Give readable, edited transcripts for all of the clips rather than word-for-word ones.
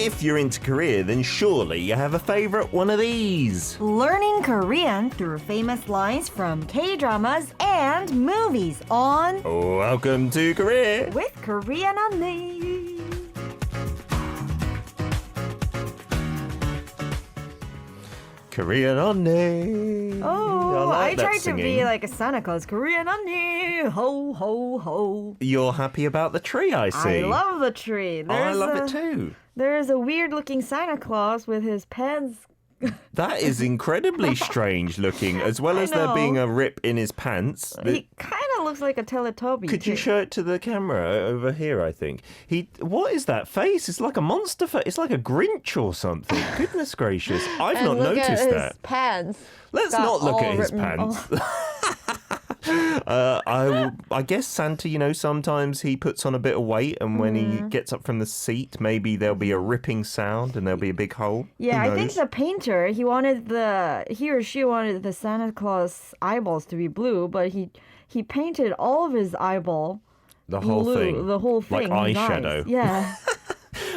If you're into Korea, then surely you have a favorite one of these. Learning Korean through famous lines from K-dramas and movies on Welcome to Korea with Korean Unnie. Korean Unnie. Oh, I like that tried to singing. be like a Santa Claus. Korean Unnie, ho, ho, ho. You're happy about the tree, I see. I love the tree. I love it too. There's a weird-looking Santa Claus with his pants. That is incredibly strange looking, as well as there know. being a rip in his pants. He kind of looks like a Teletubby. Could you show it to the camera over here, I think? What is that face? It's like a monster face. It's like a Grinch or something. Goodness gracious. I've not noticed at that. his pants. Let's Got not look all at his written- pants. I guess Santa, sometimes he puts on a bit of weight, and when he gets up from the seat, maybe there'll be a ripping sound and there'll be a big hole. Yeah, Who I think knows? the painter, he or she wanted the Santa Claus eyeballs to be blue, but he painted all of his eyeball the whole blue, thing. the whole thing. Like his eyes. eyeshadow. Yeah.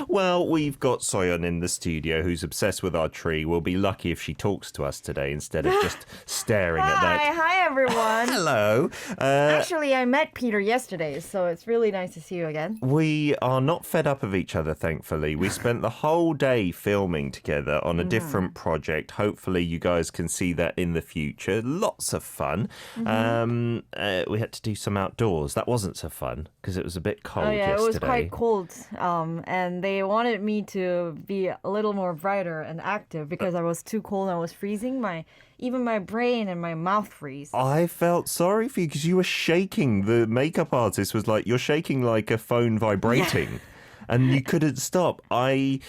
Well, we've got Soyeon in the studio who's obsessed with our tree. We'll be lucky if she talks to us today instead of just staring at that. Hi everyone. Hello. Actually, I met Peter yesterday, so it's really nice to see you again. We are not fed up of each other, thankfully. We spent the whole day filming together on a different project. Hopefully, you guys can see that in the future. Lots of fun. We had to do some outdoors. That wasn't so fun because it was a bit cold yesterday. It was quite cold, and they wanted me to be a little more brighter and active because I was too cold and I was freezing. Even my brain and my mouth freeze. I felt sorry for you because you were shaking. The makeup artist was like, you're shaking like a phone vibrating. And you couldn't stop. I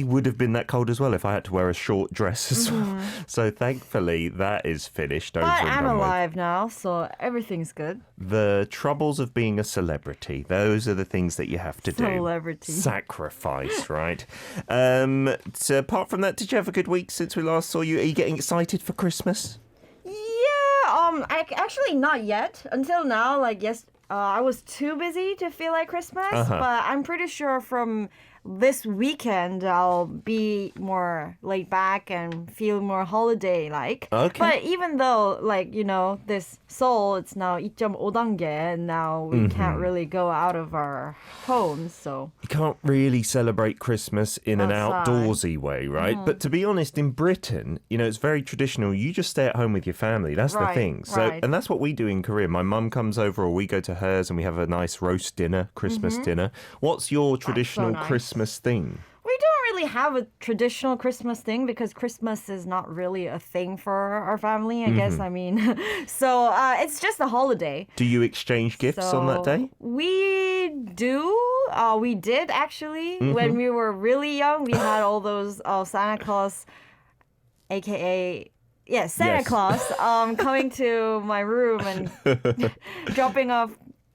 would have been that cold as well if I had to wear a short dress as well. So thankfully that is finished over But and I'm done with. alive now, so everything's good. The troubles of being a celebrity. Those are the things that you have to do. Celebrity. Sacrifice, right? So apart from that, did you have a good week since we last saw you? Are you getting excited for Christmas? Yeah, actually not yet. Until now, I was too busy to feel like Christmas, but I'm pretty sure from this weekend I'll be more laid back and feel more holiday-like. Okay. But even though, this Seoul, it's now 2.5단계, and now we can't really go out of our homes, so... You can't really celebrate Christmas in an Outside. outdoorsy way, right? But to be honest, in Britain, it's very traditional. You just stay at home with your family. That's the Right, thing. So, right. and that's what we do in Korea. My mum comes over or we go to hers and we have a nice roast dinner, Christmas dinner. What's your traditional nice. Christmas thing? We don't really have a traditional Christmas thing because Christmas is not really a thing for our family, I guess. I mean, so it's just a holiday. Do you exchange gifts on that day? We do. We did actually. When we were really young, we had all those Santa Claus, aka Santa Yes. Claus, coming to my room and dropping off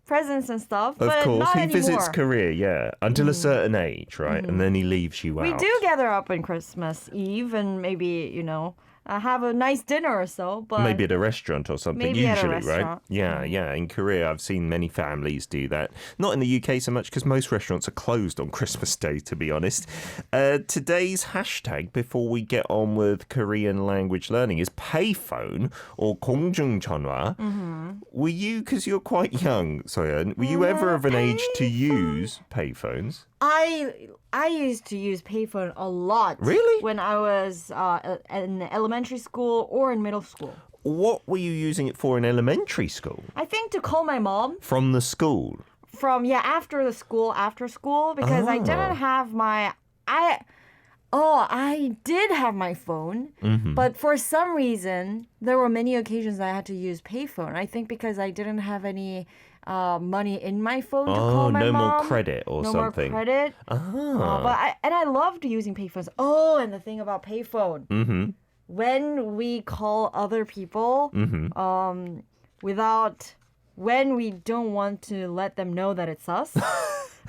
presents and stuff. Of but course. not He anymore. visits Korea, until a certain age, right? And then he leaves you out. We do gather up on Christmas Eve and maybe, have a nice dinner or so. But Maybe at a restaurant or something, Maybe at a usually, right? restaurant. Yeah. In Korea, I've seen many families do that. Not in the UK so much because most restaurants are closed on Christmas Day, to be honest. Today's hashtag, before we get on with Korean language learning, is payphone or 공중전화. Were you, because you're quite young, Soyeon, were you ever of an age to use payphones? I used to use Payphone a lot. Really? When I was in elementary school or in middle school. What were you using it for in elementary school? I think to call my mom From the school? after school, because I didn't have I did have my phone, but for some reason, there were many occasions I had to use Payphone. I think because I didn't have any money in my phone to call my no mom. more credit or something. No more credit. Ah. But I loved using payphones. Oh, and the thing about payphone. When we call other people, when we don't want to let them know that it's us,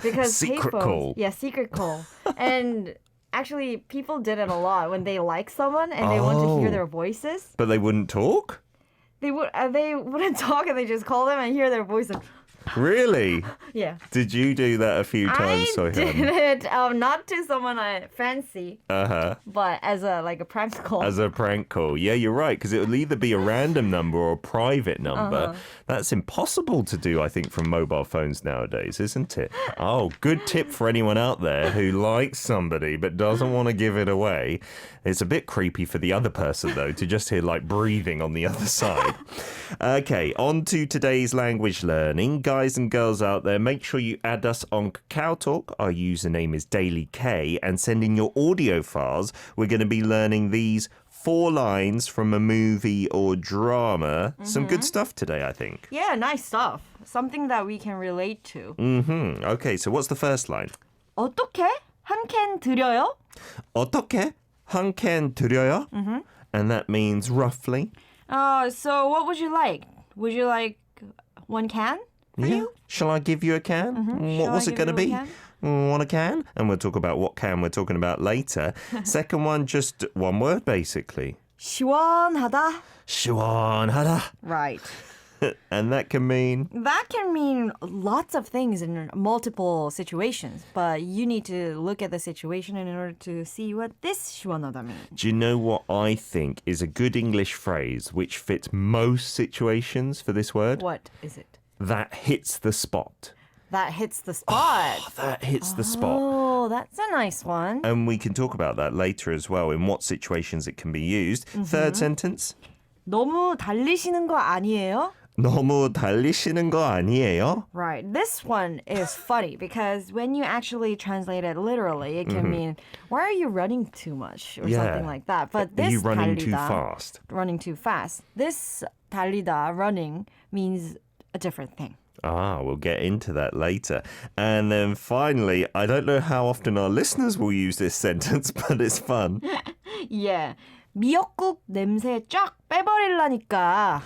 because Secret payphones, call. yeah, secret call, and. Actually, people did it a lot when they like someone and they want to hear their voices. But they wouldn't talk? They wouldn't talk and they just call them and hear their voice. And, Really? Yeah. Did you do that a few times, I did Sohyun? it not to someone I fancy, but as a prank call. As a prank call. Yeah, you're right, because it will either be a random number or a private number. That's impossible to do, I think, from mobile phones nowadays, isn't it? Oh, good tip for anyone out there who likes somebody but doesn't want to give it away. It's a bit creepy for the other person, though, to just hear like breathing on the other side. Okay, on to today's language learning. Guys and girls out there, make sure you add us on KakaoTalk. Our username is DailyK, and send in your audio files. We're going to be learning these 4 lines from a movie or drama. Some good stuff today, I think. Yeah, nice stuff. Something that we can relate to. Okay, so what's the first line? 어떻게 한 캔 드려요? 어떻게 한 캔 드려요? And that means roughly. So what would you like? Would you like 1 can? For you? Shall I give you a can? What Shall was I it give going to you be? a can? Want a can? And we'll talk about what can we're talking about later. Second one, just one word, basically. 시원하다. 시원하다. Right. And that can mean... That can mean lots of things in multiple situations, but you need to look at the situation in order to see what this 시원하다 means. Do you know what I think is a good English phrase which fits most situations for this word? What is it? That hits the spot. That hits the spot. That hits the spot. Oh, that's a nice one. And we can talk about that later as well, in what situations it can be used. Third sentence. 너무 달리시는 거 아니에요? 너무 달리시는 거 아니에요? Right. This one is funny because when you actually translate it literally, it can mean, why are you running too much? Or something like that. But this Are you running too 달리다, fast? Running too fast. This 달리다, running, means a different thing. We'll get into that later. And then finally, I don't know how often our listeners will use this sentence, but it's fun. Yeah. 미역국 냄새 쫙 빼버릴라니까.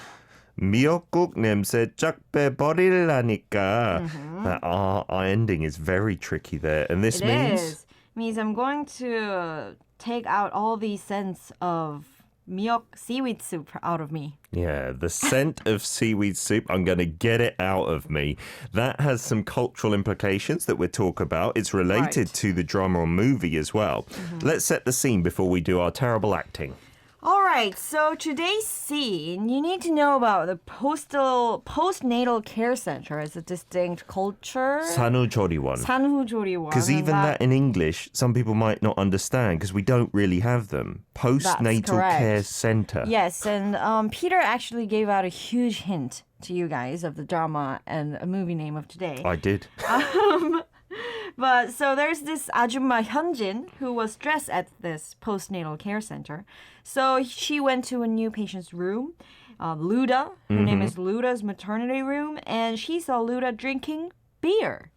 미역국 냄새 쫙 빼버릴라니까. That R ending is very tricky there. And this means? Means I'm going to take out all the scents of miok seaweed soup out of me. Yeah, the scent of seaweed soup, I'm going to get it out of me. That has some cultural implications that we'll talk about. It's related to the drama or movie as well. Let's set the scene before we do our terrible acting. All right, so today's scene, you need to know about the postnatal care center as a distinct culture. 산후조리원. 산후조리원. Because even that in English, some people might not understand because we don't really have them. Postnatal care center. Yes, and Peter actually gave out a huge hint to you guys of the drama and a movie name of today. I did. But so there's this 아줌마 현진 who was stressed at this postnatal care center. So she went to a new patient's room, Luda. Her name is Luda's maternity room, and she saw Luda drinking beer,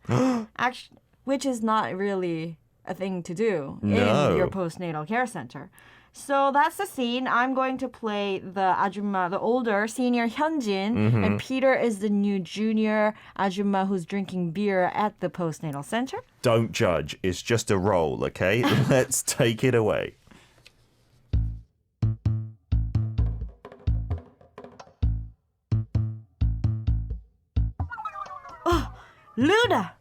actually, which is not really a thing to do in your postnatal care center. So that's the scene. I'm going to play the 아줌마, the older senior 현진, and Peter is the new junior 아줌마 who's drinking beer at the postnatal center. Don't judge. It's just a role, okay? Let's take it away. Luda,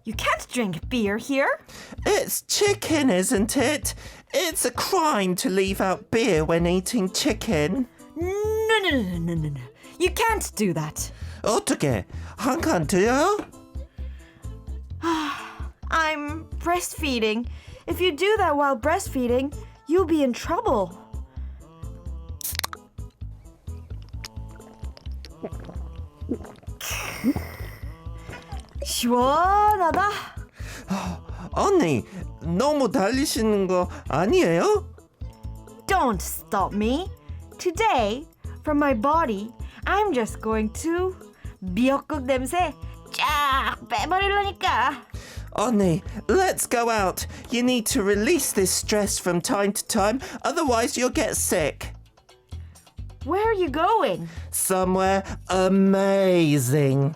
you can't drink beer here. It's chicken, isn't it? It's a crime to leave out beer when eating chicken. No. You can't do that. 어떻게? 한 칸 드려? I'm breastfeeding. If you do that while breastfeeding, you'll be in trouble. 시원하다. 언니, 너무 달리시는 거 아니에요? Don't stop me. Today, from my body, I'm just going to 미역국 냄새 쫙 빼버릴라니까. Onnie, let's go out. You need to release this stress from time to time, otherwise you'll get sick. Where are you going? Somewhere amazing.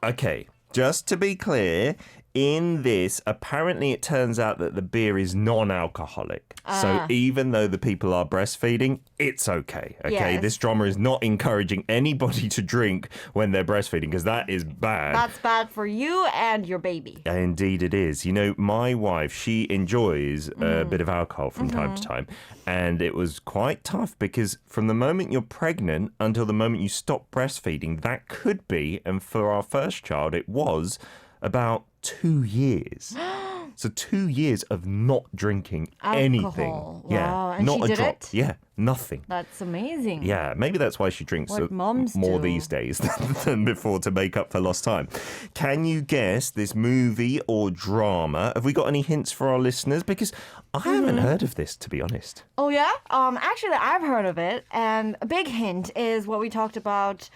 Okay, just to be clear, in this, apparently it turns out that the beer is non-alcoholic. So even though the people are breastfeeding, it's okay. Okay, Yes. this drama is not encouraging anybody to drink when they're breastfeeding because that is bad. That's bad for you and your baby. Indeed it is. You know, my wife, she enjoys a bit of alcohol from time to time. And it was quite tough because from the moment you're pregnant until the moment you stop breastfeeding, that could be, and for our first child, it was about 2 years. So 2 years of not drinking anything. Alcohol. Yeah, Wow. And not she a did drop. it? Yeah, nothing. That's amazing. Yeah, maybe that's why she drinks What moms more do. these days than before to make up for lost time. Can you guess this movie or drama? Have we got any hints for our listeners? Because I haven't heard of this, to be honest. Oh yeah? Actually, I've heard of it, and a big hint is what we talked about.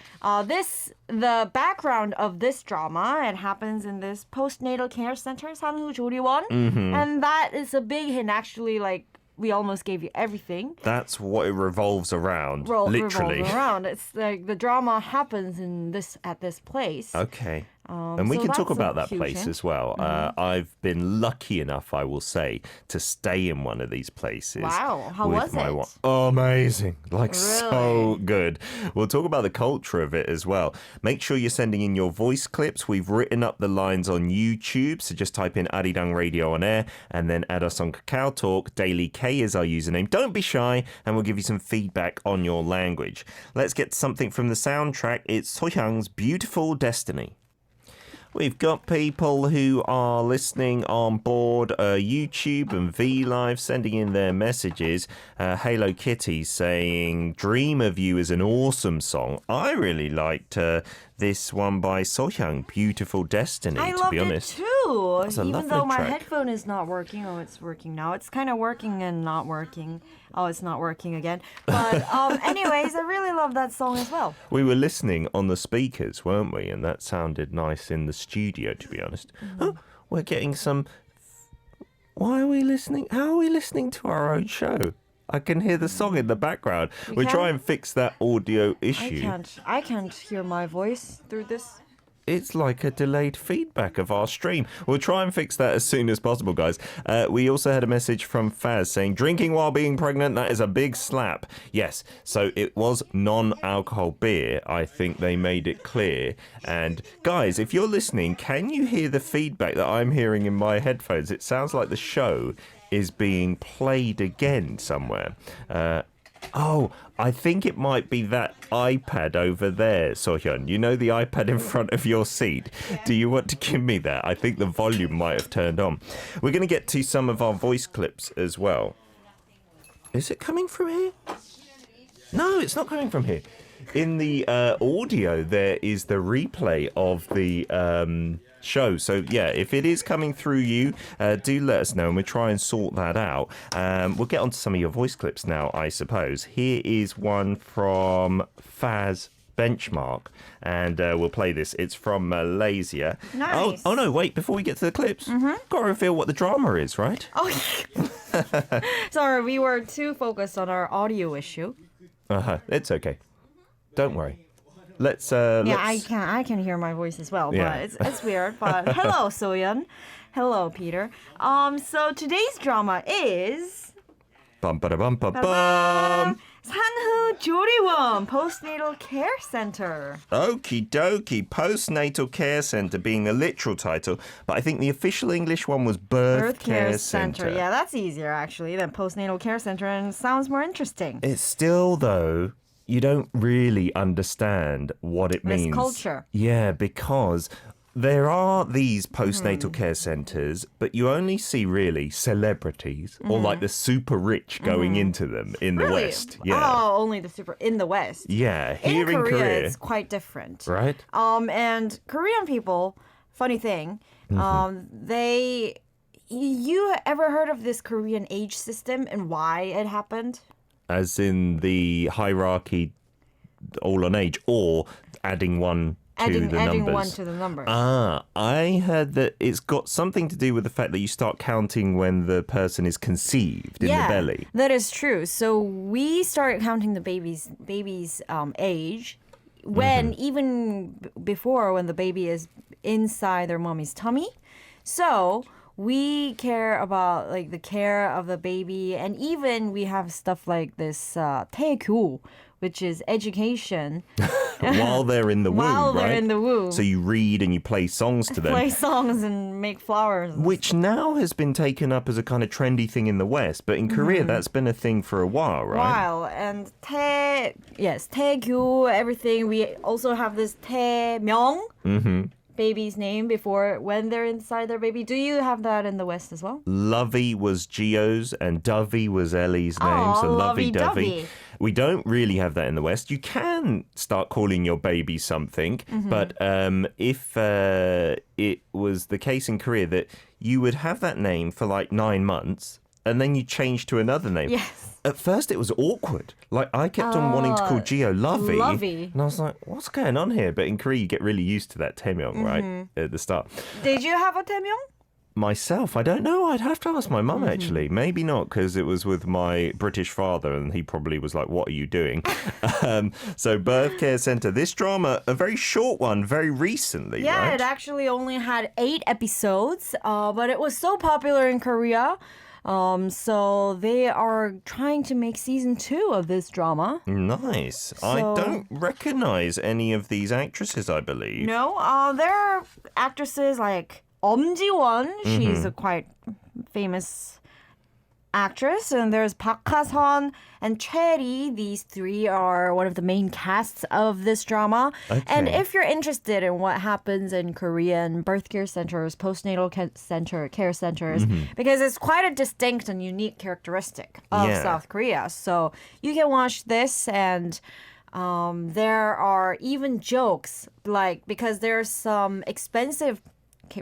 The background of this drama. It happens in this postnatal care center, 산후 조리원, and that is a big hint. Actually, like we almost gave you everything. That's what it revolves around, literally. Revolving around. It's like the drama happens at this place. Okay. And we so can talk that's a about that huge place hint. as well. I've been lucky enough, I will say, to stay in one of these places. Wow, how with was my it? Amazing. Like, so Really? good. We'll talk about the culture of it as well. Make sure you're sending in your voice clips. We've written up the lines on YouTube, so just type in ARIRANG RADIO on air and then add us on Kakao Talk. Daily K is our username. Don't be shy, and we'll give you some feedback on your language. Let's get something from the soundtrack. It's Sohyang's Beautiful Destiny. We've got people who are listening on board YouTube and VLive sending in their messages. Halo Kitty saying, Dream of You is an awesome song. I really liked this one by Sohyang, Beautiful Destiny, I to loved be honest. it too. a Even lovely though my track. headphone is not working. Oh, it's working now. It's kind of working and not working. Oh, it's not working again. But anyways, I really love that song as well. We were listening on the speakers, weren't we? And that sounded nice in the studio, to be honest. Oh, we're getting some... Why are we listening? How are we listening to our own show? I can hear the song in the background. We'll try and fix that audio issue. I can't hear my voice through this. It's like a delayed feedback of our stream. We'll try and fix that as soon as possible, guys. We also had a message from Faz saying, drinking while being pregnant, that is a big slap. Yes, so it was non-alcohol beer. I think they made it clear. And guys, if you're listening, can you hear the feedback that I'm hearing in my headphones? It sounds like the show is being played again somewhere. Oh, I think it might be that iPad over there, Sohyun. You know the iPad in front of your seat? Do you want to give me that? I think the volume might have turned on. We're going to get to some of our voice clips as well. Is it coming from here? No, it's not coming from here. In the audio, there is the replay of the show. So, yeah, if it is coming through you, do let us know and we'll try and sort that out. We'll get on to some of your voice clips now, I suppose. Here is one from Faz Benchmark, and we'll play this. It's from Malaysia. Nice. Oh, no, wait, before we get to the clips, got to reveal what the drama is, right? Oh, sorry, we were too focused on our audio issue. It's okay. Don't worry. Let's. Yeah, I can hear my voice as well, Yeah. but it's weird. But hello, Soyeon. Hello, Peter. So today's drama is Bum ba da bum ba bum. 산후 조리원 Postnatal Care Center. Okie dokie, postnatal care center being the literal title, but I think the official English one was birth care center. Yeah, that's easier actually than Postnatal Care Center, and it sounds more interesting. It's still though. You don't really understand what it means. This culture. Yeah, because there are these postnatal care centers, but you only see really celebrities or like the super rich going into them in the Really? West. Yeah. Oh, only the super in the West. Yeah, here in Korea, Korea. it's quite different. Right? And Korean people, funny thing, you ever heard of this Korean age system and why it happened? As in the hierarchy all on age, or adding one to the numbers. Adding one to the numbers. I heard that it's got something to do with the fact that you start counting when the person is conceived in the belly. That is true. So we started counting the baby's age when even before when the baby is inside their mommy's tummy. So we care about like the care of the baby, and even we have stuff like this 태교, which is education. While they're in the womb, While they're right? in the womb. So you read and you play songs to them. Play songs and make flowers. Which now has been taken up as a kind of trendy thing in the West, but in Korea that's been a thing for a while, right? While and 태교, everything. We also have this 태명, baby's name before when they're inside their baby. Do you have that in the West as well? Lovey was Gio's and Dovey was Ellie's name. Oh, So Lovey lovey-dovey. Dovey. We don't really have that in the West. You can start calling your baby something, but if it was the case in Korea that you would have that name for like 9 months and then you change to another name. Yes. At first, it was awkward. Like, I kept on wanting to call Gio Lovey. Lovey. And I was like, what's going on here? But in Korea, you get really used to that Taemyeong, right? At the start. Did you have a 태명? Myself, I don't know. I'd have to ask my mum, actually. Maybe not, because it was with my British father, and he probably was like, what are you doing? So, Birth Care Center. This drama, a very short one, very recently, Yeah, right? it actually only had 8 episodes, but it was so popular in Korea. So they are trying to make season 2 of this drama. Nice. I So- don't recognize any of these actresses, I believe. No, there are actresses like Ji-won. She's a quite famous actress. And there's Park Ha-sun and Choi. These 3 are one of the main casts of this drama. And Okay. if you're interested in what happens in Korean birth care centers, postnatal care centers, because it's quite a distinct and unique characteristic of Yeah. South Korea. So you can watch this, and there are even jokes, like, because there's some expensive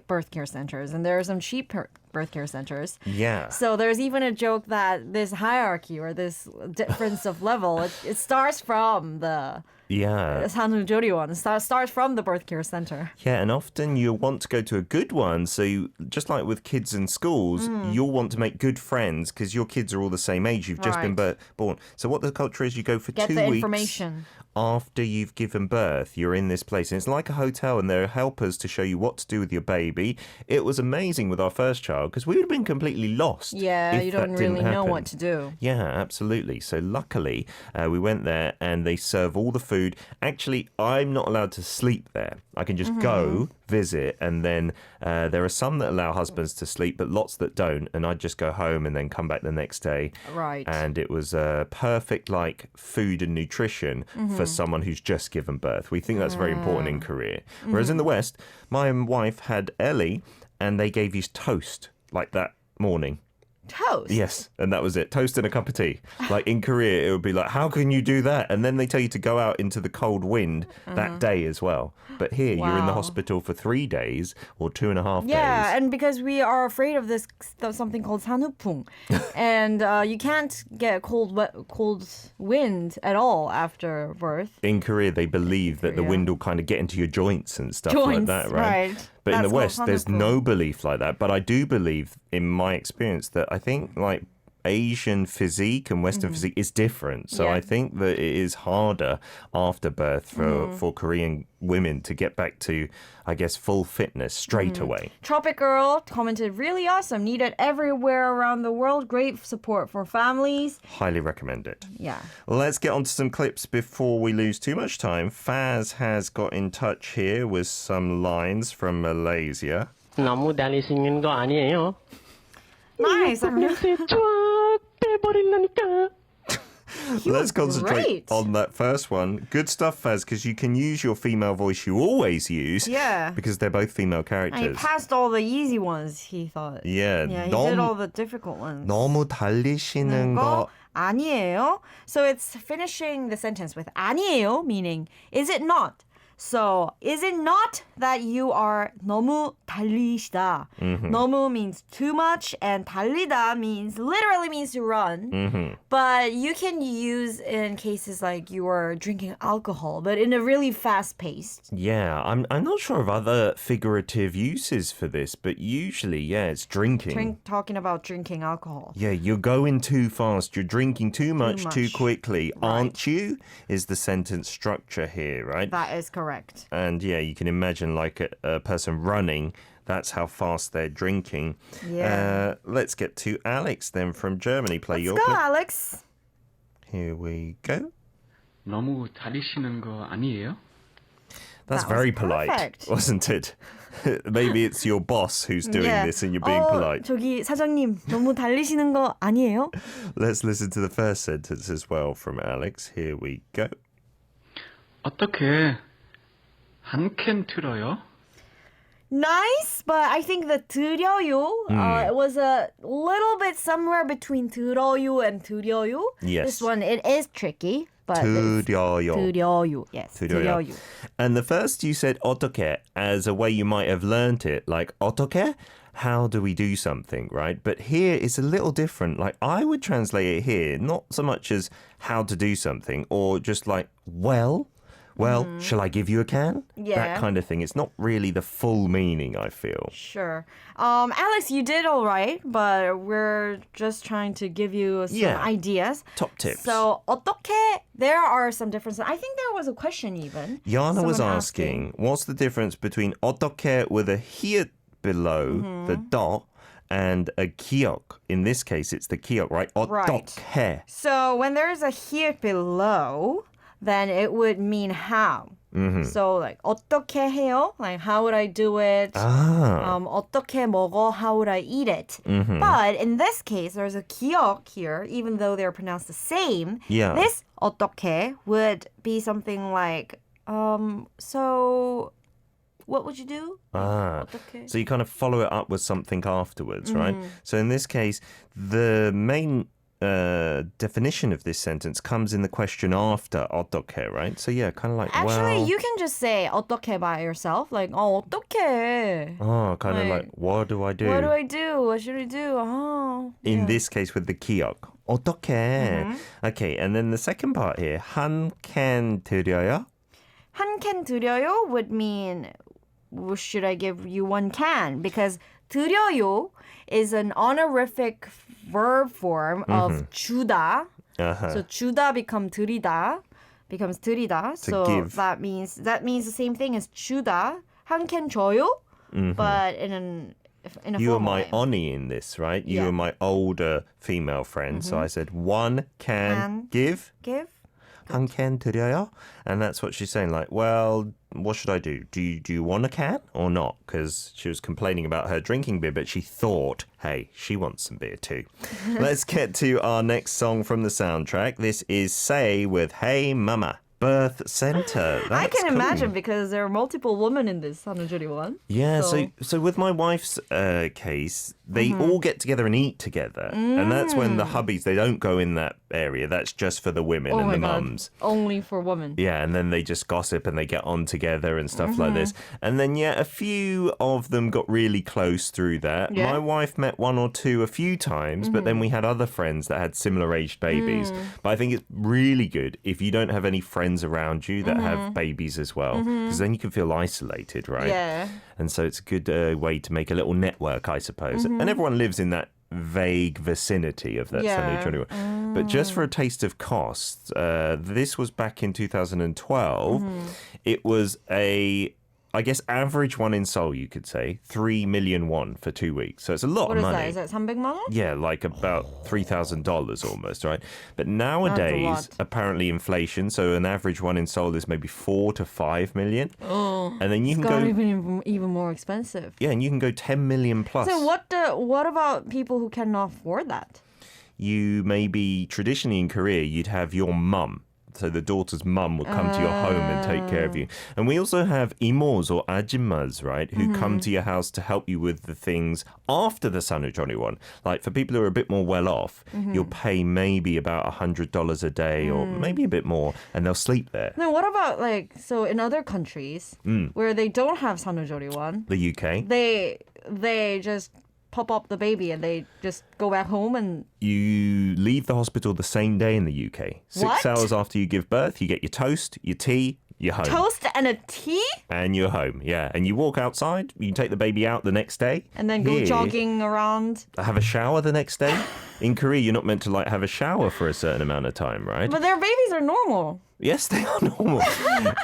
birth care centers and there are some cheap birth care centers. Yeah. So there's even a joke that this hierarchy or this difference of level, it starts from the Yeah. 산후조리원, starts from the birth care center. Yeah, and often you want to go to a good one. So just like with kids in schools, you'll want to make good friends because your kids are all the same age. You've just been born. So what the culture is, you go for Get 2 the weeks information. after you've given birth. You're in this place. And it's like a hotel, and there are helpers to show you what to do with your baby. It was amazing with our first child because we would have been completely lost. Yeah, if you that don't didn't really know happen. what to do. Yeah, absolutely. So luckily, we went there and they serve all the food. Actually, I'm not allowed to sleep there. I can just go, visit, and then there are some that allow husbands to sleep, but lots that don't. And I'd just go home and then come back the next day. Right. And it was perfect, like, food and nutrition for someone who's just given birth. We think that's very important in Korea. Whereas in the West, my wife had Ellie, and they gave you toast like that morning. Toast. Yes, and that was it. Toast and a cup of tea. Like in Korea, it would be like, how can you do that? And then they tell you to go out into the cold wind that day as well. But here, you're in the Wow. hospital for 3 days or 2.5 Yeah, days. and because we are afraid of this something called 산후풍, and you can't get cold wind at all after birth. In Korea, they believe that the Korea. wind will kind of get into your joints and stuff like Joints, that, right? right. But in That's the West, called there's 산후풍. no belief like that. But I do believe, in my experience, that I think like Asian physique and Western physique is different. So Yeah. I think that it is harder after birth for Korean women to get back to, I guess, full fitness straight away. Tropic Girl commented, really awesome, needed everywhere around the world, great support for families. Highly recommend it. Yeah. Let's get on to some clips before we lose too much time. Faz has got in touch here with some lines from Malaysia. 너무 달리시는 거 아니에요? Nice. 요새 쫙 빼버릴라니까. Let's concentrate great. on that first one. Good stuff, Faz, because you can use your female voice you always use. Yeah. Because they're both female And he characters. passed all the easy ones, he thought. Yeah. Yeah, he did all the difficult ones. 너무 달리시는 거. 아니에요. So it's finishing the sentence with 아니에요, meaning is it not? So, is it not that you are 너무 달리시다? 너무 means too much, and 달리다 literally means to run. But you can use in cases like you are drinking alcohol, but in a really fast pace. Yeah, I'm not sure of other figurative uses for this, but usually, yeah, it's drinking. Talking about drinking alcohol. Yeah, you're going too fast. You're drinking too much too quickly, Right. aren't you? Is the sentence structure here, right? That is correct. And yeah, you can imagine like a person running. That's how fast they're drinking. Yeah. Let's get to Alex then from Germany. Play Let's your go, clip. Alex. Here we go. 너무 달리시는 거 아니에요? That's That was very polite, perfect. wasn't it? Maybe it's your boss who's doing this and you're being polite. 저기 사장님 너무 달리시는 거 아니에요? Let's listen to the first sentence as well from Alex. Here we go. 어떻게 한 캔 틀어요? Nice, but I think the 들여요 it was a little bit somewhere between 들어요 and 들여요. Yes. This one, it is tricky. But 들여요. 들여요. Yes, 들여요. 들여요. And the first you said 어떻게 as a way you might have learnt it, like 어떻게? How do we do something, right? But here it's a little different. Like I would translate it here, not so much as how to do something or just like, well, shall I give you a can? Yeah. That kind of thing. It's not really the full meaning, I feel. Sure. Alex, you did all right, but we're just trying to give you some ideas. Top tips. So, 어떻게, there are some differences. I think there was a question even. Jana was Someone asking, what's the difference between 어떻게 with a here below the dot and a 기억? In this case, it's the 기억, right? 어떻게. So, when there's a here below, then it would mean how. So like 어떻게 해요? Like how would I do it? 어떻게 먹어? How would I eat it? But in this case, there's a 기억 here, even though they're pronounced the same. Yeah. This 어떻게 would be something like, so what would you do? 어떻게? So you kind of follow it up with something afterwards, right? So in this case, the main definition of this sentence comes in the question after 어떻게, right? So yeah, kind of like, Actually, you can just say 어떻게 by yourself, like 어떻게. kind of like, what do I do? What do I do? What should I do? Oh. In this case with the 기억, 어떻게. Okay, and then the second part here, 한 캔 드려요? 한 캔 드려요 would mean, should I give you one can? Because 드려요 is an honorific verb form of 주다. So 주다 becomes 드리다. So give. that means the same thing as 주다. 한 캔 줘요, but in a You are formal my way. Oni in this, right? You Yeah. are my older female friend. So I said, one can give. Give. 한 캔 드려요? And that's what she's saying. Like, well, what should I do? Do you want a can or not? Because she was complaining about her drinking beer, but she thought, hey, she wants some beer too. Let's get to our next song from the soundtrack. This is Say with Hey Mama. Birth Center. I That's can cool. imagine because there are multiple women in this 한우주리 one. Yeah, so with my wife's case, they all get together and eat together. And that's when the hubbies, they don't go in that area. That's just for the women and the mums. Only for women. Yeah, and then they just gossip and they get on together and stuff like this. And then, yeah, a few of them got really close through that. Yeah. My wife met one or two a few times, but then we had other friends that had similar aged babies. But I think it's really good if you don't have any friends around you that have babies as well, because then you can feel isolated, right? Yeah. And so it's a good way to make a little network, I suppose. And everyone lives in that vague vicinity of that Yeah. Sunday 21. But just for a taste of costs, this was back in 2012. It was I guess average one in Seoul, you could say, 3 million won for 2 weeks. So it's a lot What of is money. that? Is that 300만 원? Yeah, like about $3,000 almost, right? But nowadays, lot. apparently inflation, so an average one in Seoul is maybe 4 to 5 million. Oh, And then you can it's got go, even more expensive. yeah, and you can go 10 million plus. So what about people who cannot afford that? You maybe traditionally in Korea, you'd have your mum So the daughter's mum will come to your home and take care of you. And we also have imos or ajimmas, right, who come to your house to help you with the things after the Sanujoni one. Like for people who are a bit more well off, you'll pay maybe about $100 a day or maybe a bit more, and they'll sleep there. Then what about so in other countries where they don't have Sanujori-wan, The UK. they just pop up the baby and they just go back home and... You leave the hospital the same day in the UK. 6 What? hours after you give birth, you get your toast, your tea, you're home. Toast and a tea? And you're home, yeah. And you walk outside, you take the baby out the next day. And then go Here, jogging around. Have a shower the next day. In Korea, you're not meant to have a shower for a certain amount of time, right? But their babies are normal. Yes, they are normal.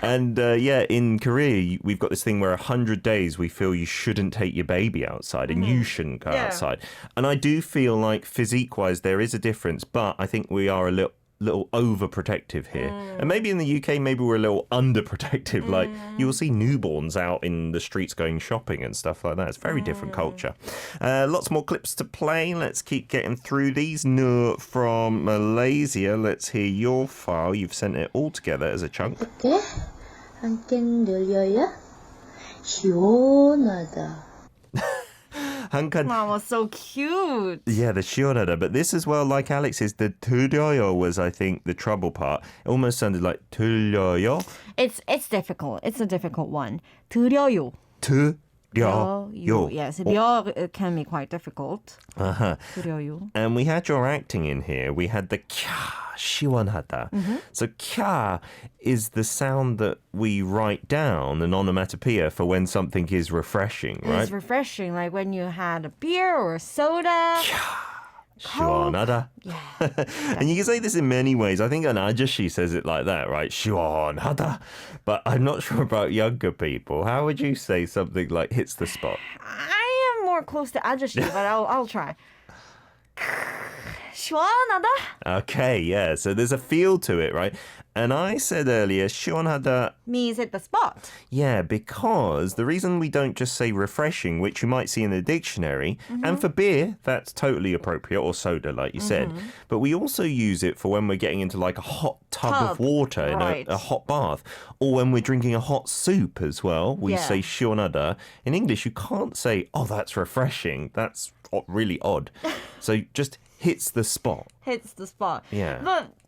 And in Korea, we've got this thing where 100 days we feel you shouldn't take your baby outside and you shouldn't go outside. And I do feel like physique-wise there is a difference, but I think we are a little overprotective here. And maybe in the UK, maybe we're a little underprotective. Like you will see newborns out in the streets going shopping and stuff like that. It's very different culture. Lots more clips to play. Let's keep getting through these. Nur from Malaysia. Let's hear your file. You've sent it all together as a chunk. 어때? 한 캔 들려요? 시원하다. 한칸. That was so cute. Yeah, the 시원하다. But this as well, like Alex's, the 들려요 was, I think, the trouble part. It almost sounded like 들려요. It's difficult. It's a difficult one. 들려요. 들려요. Yes, 려 can be quite difficult. 들려요. And we had your acting in here. We had the 캬, 시원하다. So 캬 is the sound that we write down, an onomatopoeia, for when something is refreshing, right? It's refreshing, like when you had a beer or a soda. 시원하다. Yeah. And you can say this in many ways. I think an ajashi says it like that, right? 시원하다. But I'm not sure about younger people. How would you say something like hits the spot? I am more close to ajashi, but I'll try. 시원하다. Okay, yeah. So there's a feel to it, right? And I said earlier, 시원하다 Means hit the spot. Yeah, because the reason we don't just say refreshing, which you might see in the dictionary, and for beer, that's totally appropriate, or soda, like you said, but we also use it for when we're getting into like a hot tub of water in a hot bath, or when we're drinking a hot soup as well. We say 시원하다. In English, you can't say, oh, that's refreshing. That's really odd. So just hits the spot. Hits the spot. Yeah.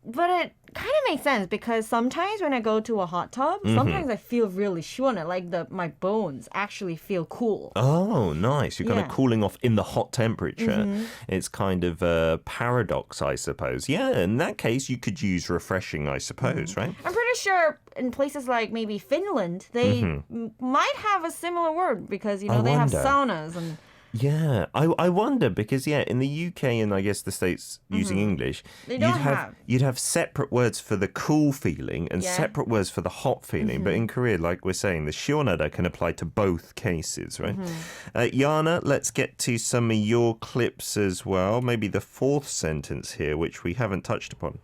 But it kind of makes sense because sometimes when I go to a hot tub, sometimes I feel really 시원해, like my bones actually feel cool. Oh, nice. You're kind of Yeah. cooling off in the hot temperature. It's kind of a paradox, I suppose. Yeah, in that case, you could use refreshing, I suppose, right? I'm pretty sure in places like maybe Finland, they might have a similar word because, I they have wonder. saunas and... Yeah, I wonder because in the UK and I guess the States using English, They don't you'd have separate words for the cool feeling and separate words for the hot feeling. But in Korea, like we're saying, the 시원하다 can apply to both cases, right? Yana, let's get to some of your clips as well. Maybe the fourth sentence here, which we haven't touched upon.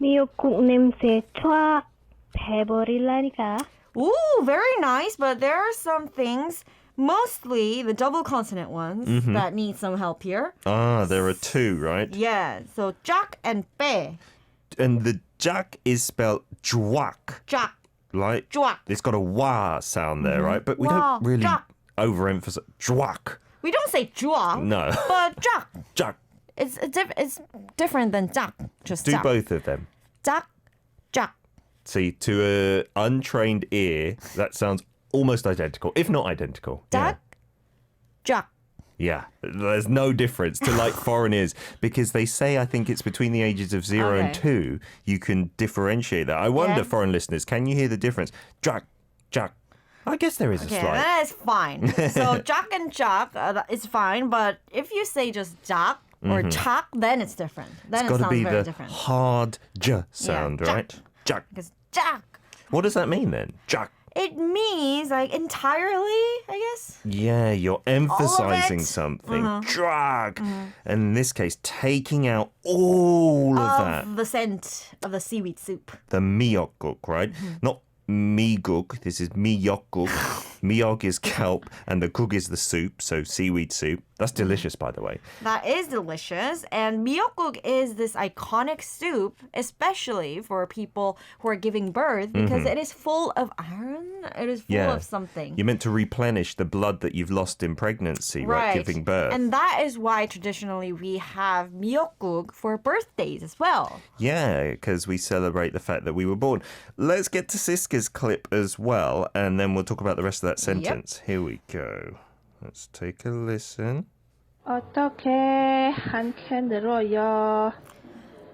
미역국 냄새 촥 빼버릴라니까. Ooh, very nice, but there are some things, mostly the double consonant ones, that need some help here. Ah, there are two, right? Yeah, so 짝 and 빼. And the jak is spelled jwak. 짝, Like, jwak. it's got a wa sound there, right? But we Wah, don't really jak. overemphasize jwak. We don't say 쭈아, No. but 짝. Jak. It's different than 짝. Just Do 짝. both of them. 짝, 짝. See, to an untrained ear, that sounds almost identical, if not identical. 짝, 짝. Yeah, there's no difference to like foreign ears because they say, I think it's between the ages of 0 and Okay. 2, you can differentiate that. I wonder, Yeah. foreign listeners, can you hear the difference? Jak, jak. I guess there is a Okay, slight. that is fine. So 짝 and 짝 is fine, but if you say just 짝 or 짝, then it's different. Then It's it got to sounds be very the different. hard j sound, jak. right? Jak. Because 짝, What does that mean then? Jak. it means like entirely, I guess. Yeah, you're emphasizing it. something. Drag. And in this case, taking out all of that. Of the scent of the seaweed soup. The miyeokguk, right? Not miyeokguk. This is miyeokguk. Miog is kelp, and the kuk is the soup, so seaweed soup. That's delicious, by the way. That is delicious. And miyeokguk is this iconic soup, especially for people who are giving birth, because it is full of iron. It is full of something. You're meant to replenish the blood that you've lost in pregnancy, right? Giving birth. And that is why traditionally we have miyeokguk for birthdays as well. Yeah, because we celebrate the fact that we were born. Let's get to Siska's clip as well, and then we'll talk about the rest of that sentence. Here we go. Let's take a listen. 어떻게 한 캔 들어요?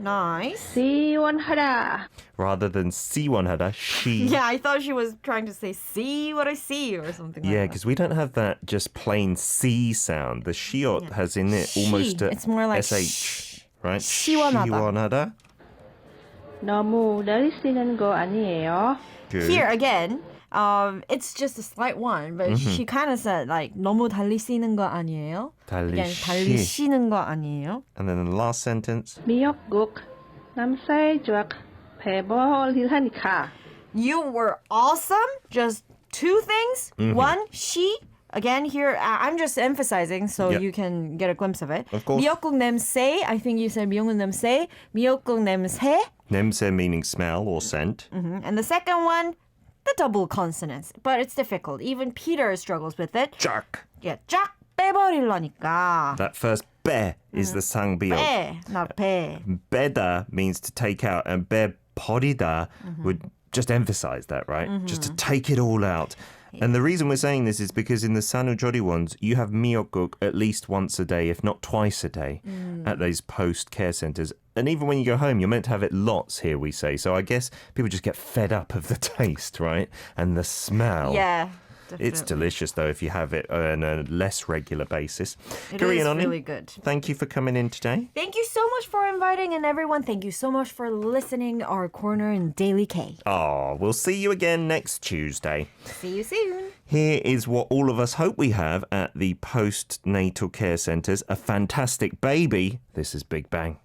Nice. 지원하라. Rather than siwanhada, she. Yeah, I thought she was trying to say, see what I see, or something like Yeah, that. because we don't have that just plain C sound. The shiot has in it She. almost a It's more like SH, right? 시원하다. 시원하다. 너무 내리시는 거 아니에요? Good. Here again, it's just a slight one, but she kind of said like 너무 달리시는 거 아니에요? Again, 달리시는 거 아니에요? And then the last sentence. 미역국 남사의 조각 빼버릴라니까. You were awesome. Just two things. One, she. Again, here, I'm just emphasizing so Yep. you can get a glimpse of it. Of course. 미역국 냄새. I think you said 미역국 냄새. 미역국 냄새. Nemse meaning smell or scent. And the second one, the double consonants. But it's difficult. Even Peter struggles with it. Jack. Yeah, 쫙 빼버릴라니까. That first be is the sangbiok. 빼, not 배. Beda means to take out, and be podida would just emphasize that, right? Just to take it all out. And the reason we're saying this is because in the Sanujori ones, you have miyeokguk at least once a day, if not twice a day, at those post-care centres. And even when you go home, you're meant to have it lots here, we say. So I guess people just get fed up of the taste, right? And the smell. Yeah. It's definitely. delicious, though, if you have it on a less regular basis. It Korean is Unnie, really good. thank you for coming in today. Thank you so much for inviting, and everyone, thank you so much for listening our corner in Daily K. Oh, we'll see you again next Tuesday. See you soon. Here is what all of us hope we have at the postnatal care centres. A fantastic baby. This is Big Bang.